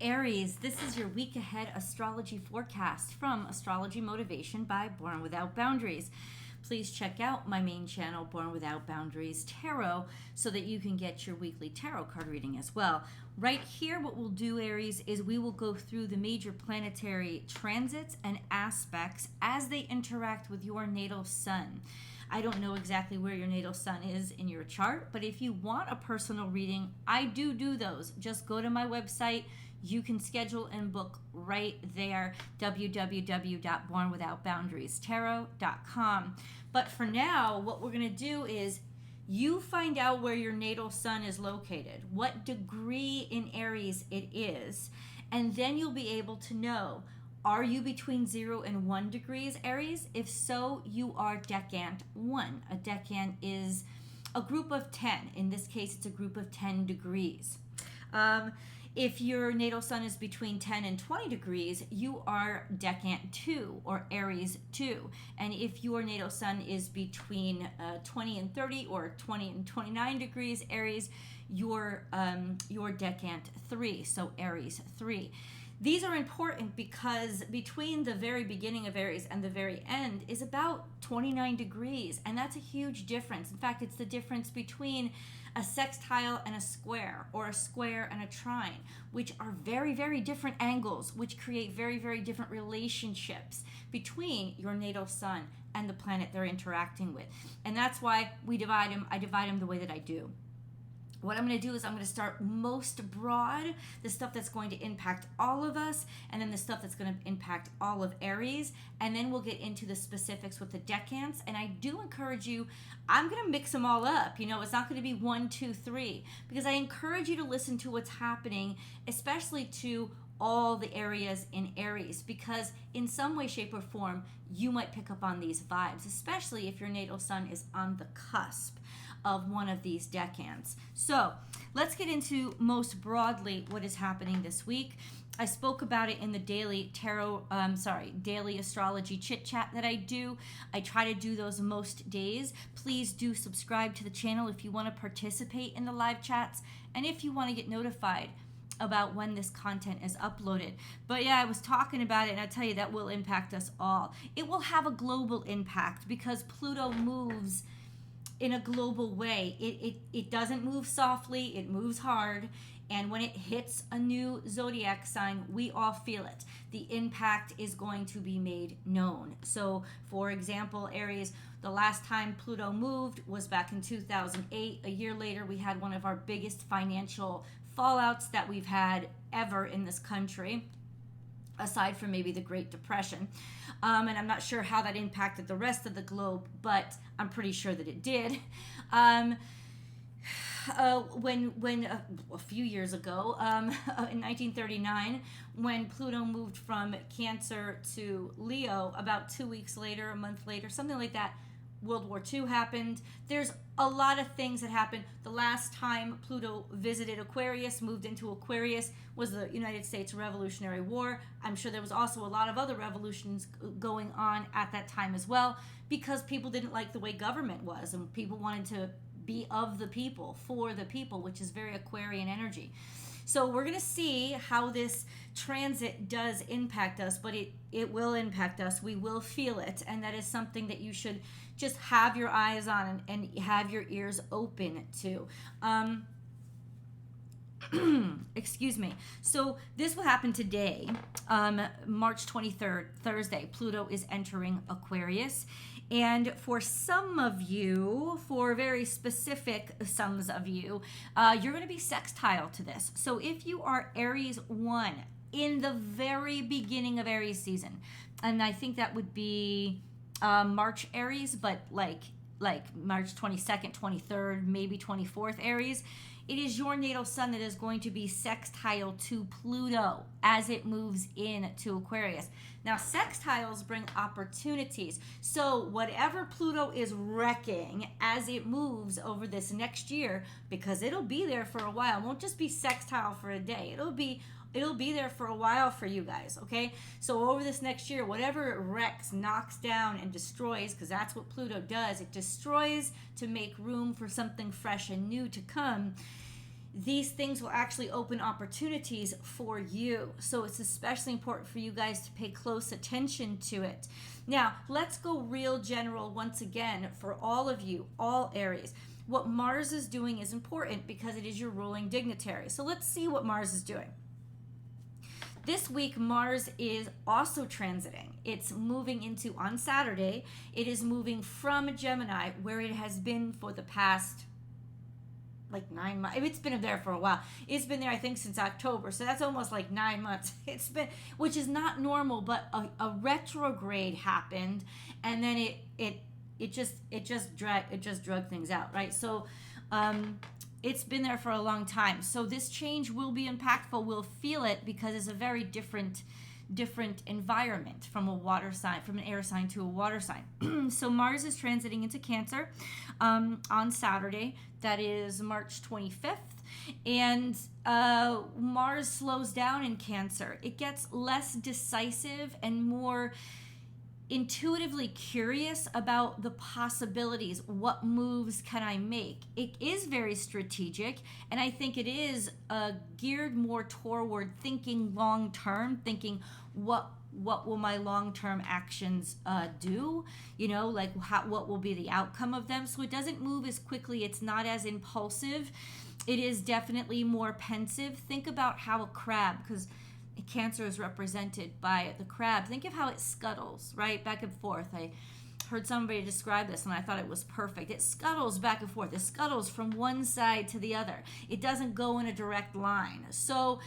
Aries, this is your week ahead astrology forecast from Astrology Motivation by Born Without Boundaries. Please check out my main channel, Born Without Boundaries Tarot, so that you can get your weekly tarot card reading as well. Right here, what we'll do, Aries, is we will go through the major planetary transits and aspects as they interact with your natal sun. I don't know exactly where your natal sun is in your chart, but if you want a personal reading, I do those. Just go to my website. You can schedule and book right there, www.bornwithoutboundariestarot.com. But for now, what we're going to do is you find out where your natal sun is located, what degree in Aries it is, and then you'll be able to know, are you between 0 and 1 degrees, Aries? If so, you are decant 1. A decant is a group of 10. In this case, it's a group of 10 degrees. If your natal sun is between 10 and 20 degrees, you are decant 2 or Aries 2. And if your natal sun is between 20 and 30 or 20 and 29 degrees, Aries, you're decant 3, so Aries 3. These are important because between the very beginning of Aries and the very end is about 29 degrees, and that's a huge difference. In fact, it's the difference between a sextile and a square, or a square and a trine, which are very, very different angles, which create very, very different relationships between your natal sun and the planet they're interacting with. And that's why we divide them. I divide them the way that I do. What I'm going to do is I'm going to start most broad, the stuff that's going to impact all of us, and then the stuff that's going to impact all of Aries, and then we'll get into the specifics with the decants. And I do encourage you, I'm going to mix them all up. It's not going to be 1, 2, 3, because I encourage you to listen to what's happening, especially to all the areas in Aries, because in some way, shape, or form, you might pick up on these vibes, especially if your natal sun is on the cusp of one of these decans. So let's get into most broadly what is happening this week. I spoke about it in the daily daily astrology chit chat that I do. I try to do those most days. Please do subscribe to the channel if you want to participate in the live chats and if you want to get notified about when this content is uploaded. But yeah, I was talking about it, and I tell you, that will impact us all. It will have a global impact because Pluto moves in a global way. It doesn't move softly, it moves hard, and when it hits a new zodiac sign, we all feel it. The impact is going to be made known. So, for example, Aries, the last time Pluto moved was back in 2008. A year later, we had one of our biggest financial fallouts that we've had ever in this country, aside from maybe the Great Depression. And I'm not sure how that impacted the rest of the globe, but I'm pretty sure that it did. When a few years ago, in 1939, when Pluto moved from Cancer to Leo, about 2 weeks later, a month later, something like that, World War II happened. There's a lot of things that happened. The last time Pluto visited Aquarius, moved into Aquarius, was the United States Revolutionary War. I'm sure there was also a lot of other revolutions going on at that time as well, because people didn't like the way government was, and people wanted to be of the people, for the people, which is very Aquarian energy. So we're going to see how this transit does impact us, but it will impact us. We will feel it, and that is something that you should just have your eyes on and have your ears open to. Excuse me. So this will happen today, March 23rd, Thursday. Pluto is entering Aquarius. And for some of you, for very specific sums of you, you're going to be sextile to this. So if you are Aries 1 in the very beginning of Aries season, and I think that would be March Aries, but like March 22nd, 23rd, maybe 24th Aries, it is your natal sun that is going to be sextile to Pluto as it moves into Aquarius. Now, sextiles bring opportunities. So whatever Pluto is wrecking as it moves over this next year, because it'll be there for a while, it won't just be sextile for a day. It'll be there for a while for you guys, okay? So over this next year, whatever it wrecks, knocks down, and destroys, because that's what Pluto does, it destroys to make room for something fresh and new to come. these things will actually open opportunities for you. So it's especially important for you guys to pay close attention to it. Now, let's go real general once again for all of you, all Aries. What Mars is doing is important because it is your ruling dignitary. So let's see what Mars is doing. This week, Mars is also transiting. It's moving into, on Saturday, it is moving from Gemini, where it has been for the past, like 9 months. It's been there for a while. It's been there, I think, since October. So that's almost like 9 months. It's been, which is not normal, but a retrograde happened, and then it just drug things out, right? So, it's been there for a long time. So this change will be impactful. We'll feel it because it's a very different environment from a water sign, from an air sign to a water sign. So Mars is transiting into Cancer on Saturday. That is March 25th. And Mars slows down in Cancer. It gets less decisive and more intuitively curious about the possibilities. What moves can I make? It is very strategic, and I think it is geared more toward thinking long term, thinking what will my long-term actions do, like what will be the outcome of them. So it doesn't move as quickly. It's not as impulsive. It is definitely more pensive. Think about how a crab, because Cancer is represented by the crab. Think of how it scuttles, right? Back and forth. I heard somebody describe this and I thought it was perfect. It scuttles back and forth. It scuttles from one side to the other. It doesn't go in a direct line. So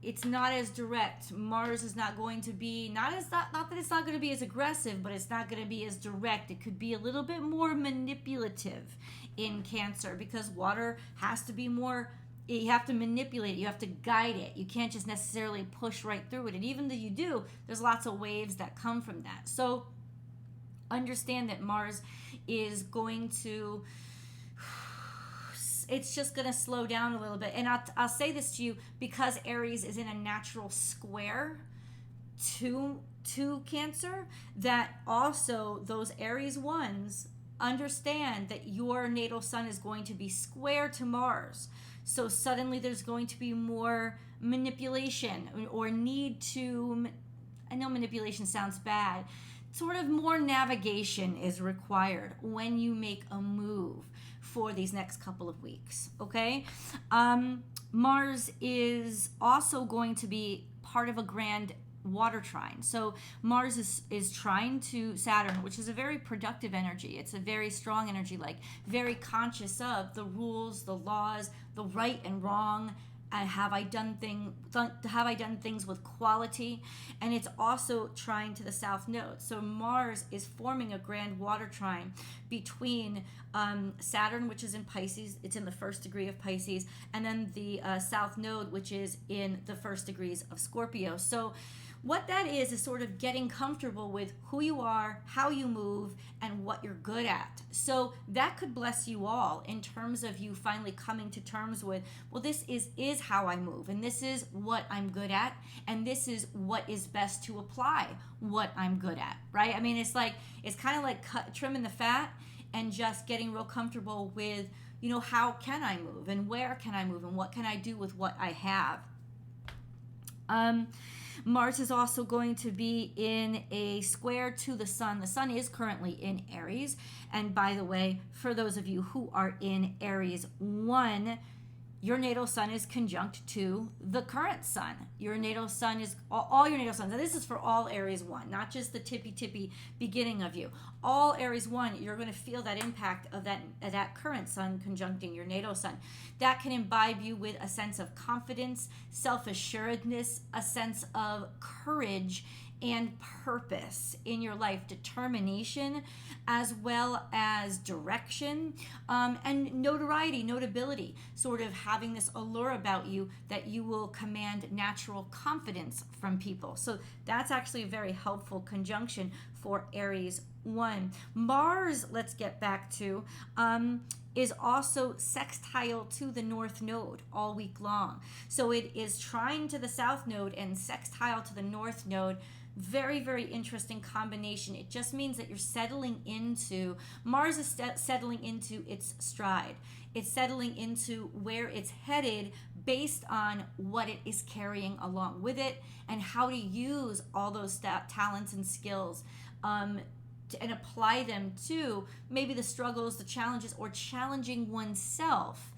it's not as direct. Mars is not going to be, not that it's not going to be as aggressive, but it's not going to be as direct. It could be a little bit more manipulative in Cancer because water has to be more, you have to manipulate it. You have to guide it. You can't just necessarily push right through it. And even though you do, there's lots of waves that come from that. So understand that Mars is going to, it's just going to slow down a little bit. And I'll say this to you because Aries is in a natural square to Cancer, that also those Aries ones understand that your natal sun is going to be square to Mars. So suddenly there's going to be more manipulation or need to, I know manipulation sounds bad, sort of more navigation is required when you make a move for these next couple of weeks, okay? Mars is also going to be part of a grand water trine. So Mars is trine to Saturn, which is a very productive energy. It's a very strong energy, like very conscious of the rules, the laws, the right and wrong. Have I done things with quality? And it's also trine to the South Node. So Mars is forming a grand water trine between Saturn, which is in Pisces. It's in the first degree of Pisces, and then the South Node, which is in the first degrees of Scorpio. So what that is sort of getting comfortable with who you are, how you move, and what you're good at. So that could bless you all in terms of you finally coming to terms with, well, this is how I move, and this is what I'm good at, and this is what is best to apply what I'm good at, right? I mean, it's kind of like trimming the fat and just getting real comfortable with, how can I move, and where can I move, and what can I do with what I have. Mars is also going to be in a square to the sun. The sun is currently in Aries. And by the way, for those of you who are in Aries 1, your natal sun is conjunct to the current sun. Your natal sun is, all your natal suns, and this is for all Aries 1, not just the tippy beginning of you. All Aries 1, you're going to feel that impact of that current sun conjuncting your natal sun. That can imbibe you with a sense of confidence, self-assuredness, a sense of courage and purpose in your life, determination, as well as direction, and notoriety, notability, sort of having this allure about you that you will command natural confidence from people. So that's actually a very helpful conjunction for Aries 1. Mars, let's get back to, is also sextile to the North Node all week long. So it is trine to the South Node and sextile to the North Node. Very, very interesting combination. It just means that you're settling into, Mars is settling into its stride. It's settling into where it's headed based on what it is carrying along with it and how to use all those talents and skills and apply them to maybe the struggles, the challenges, or challenging oneself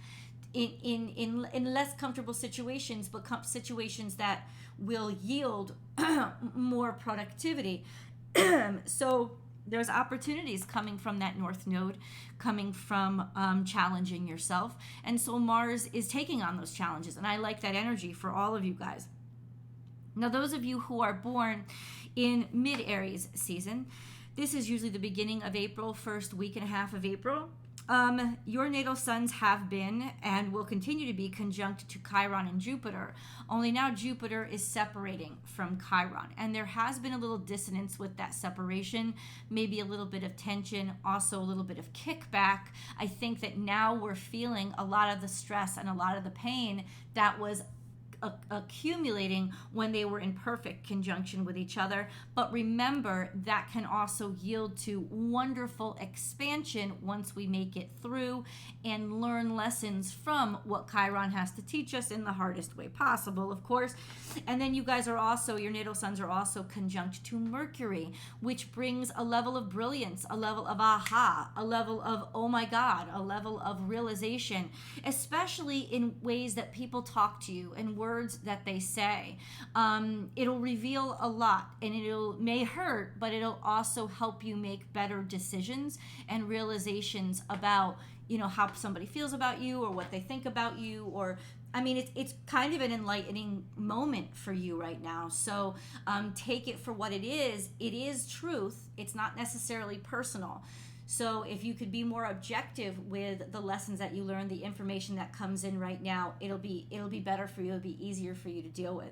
in less comfortable situations, but situations that will yield more productivity. So there's opportunities coming from that North Node, coming from challenging yourself. And so Mars is taking on those challenges. And I like that energy for all of you guys. Now, those of you who are born in mid-Aries season, this is usually the beginning of April, first week and a half of April. Your natal suns have been and will continue to be conjunct to Chiron and Jupiter. Only now Jupiter is separating from Chiron. And there has been a little dissonance with that separation, maybe a little bit of tension, also a little bit of kickback. I think that now we're feeling a lot of the stress and a lot of the pain that was accumulating when they were in perfect conjunction with each other. But remember, that can also yield to wonderful expansion once we make it through and learn lessons from what Chiron has to teach us in the hardest way possible, of course. And then you guys are also, your natal suns are also conjunct to Mercury, which brings a level of brilliance, a level of aha, a level of oh my God, a level of realization, especially in ways that people talk to you and words that they say. It'll reveal a lot, and may hurt, but it'll also help you make better decisions and realizations about, how somebody feels about you or what they think about you, or it's kind of an enlightening moment for you right now. So take it for what it is. It is truth. It's not necessarily personal. So if you could be more objective with the lessons that you learn, the information that comes in right now, it'll be better for you. It'll be easier for you to deal with.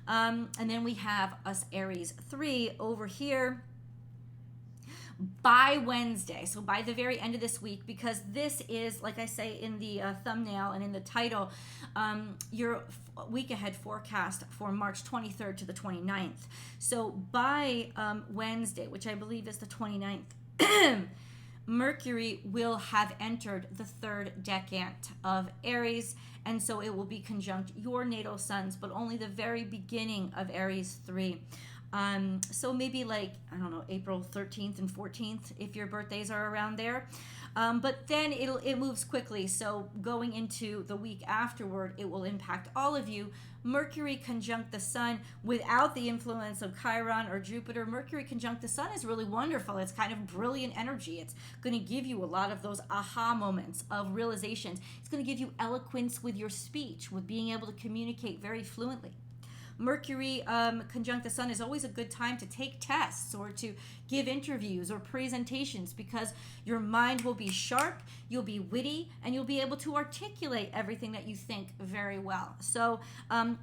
And then we have us Aries 3 over here by Wednesday. So by the very end of this week, because this is, like I say in the thumbnail and in the title, your week ahead forecast for March 23rd to the 29th. So by Wednesday, which I believe is the 29th, Mercury will have entered the third decant of Aries, and so it will be conjunct your natal suns, but only the very beginning of Aries 3. So maybe April 13th and 14th, if your birthdays are around there. But then it moves quickly. So going into the week afterward, it will impact all of you. Mercury conjunct the sun without the influence of Chiron or Jupiter. Mercury conjunct the sun is really wonderful. It's kind of brilliant energy. It's going to give you a lot of those aha moments of realizations. It's going to give you eloquence with your speech, with being able to communicate very fluently. Mercury conjunct the sun is always a good time to take tests or to give interviews or presentations, because your mind will be sharp, you'll be witty, and you'll be able to articulate everything that you think very well. So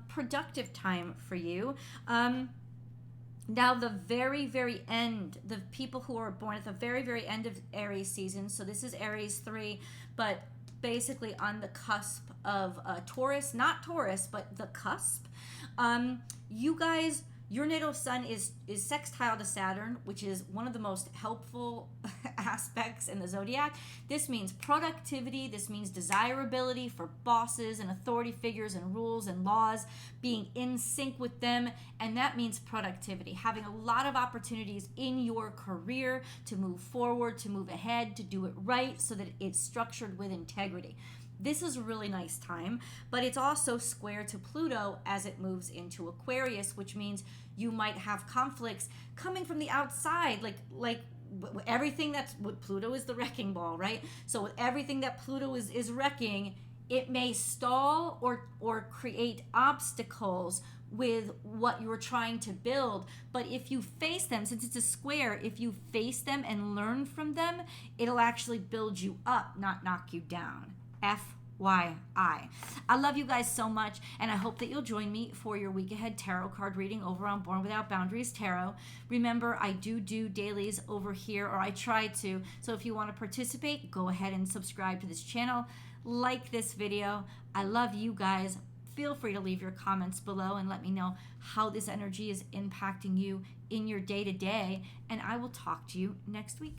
productive time for you. Now, the very, very end, the people who are born at the very, very end of Aries season, so this is Aries 3, but basically on the cusp of Taurus, not Taurus, but the cusp. You guys, your natal sun is sextile to Saturn, which is one of the most helpful aspects in the zodiac. This means productivity. This means desirability for bosses and authority figures and rules and laws, being in sync with them. And that means productivity, having a lot of opportunities in your career to move forward, to move ahead, to do it right so that it's structured with integrity. This is a really nice time, but it's also square to Pluto as it moves into Aquarius, which means you might have conflicts coming from the outside, like everything that's what Pluto is, the wrecking ball, right? So with everything that Pluto is wrecking, it may stall or create obstacles with what you're trying to build. But if you face them, since it's a square, if you face them and learn from them, it'll actually build you up, not knock you down. why I love you guys so much, and I hope that you'll join me for your week ahead tarot card reading over on Born Without Boundaries Tarot. Remember, I do dailies over here, or I try to. So if you want to participate, go ahead and subscribe to this channel, like this video. I love you guys. Feel free to leave your comments below and let me know how this energy is impacting you in your day-to-day, and I will talk to you next week.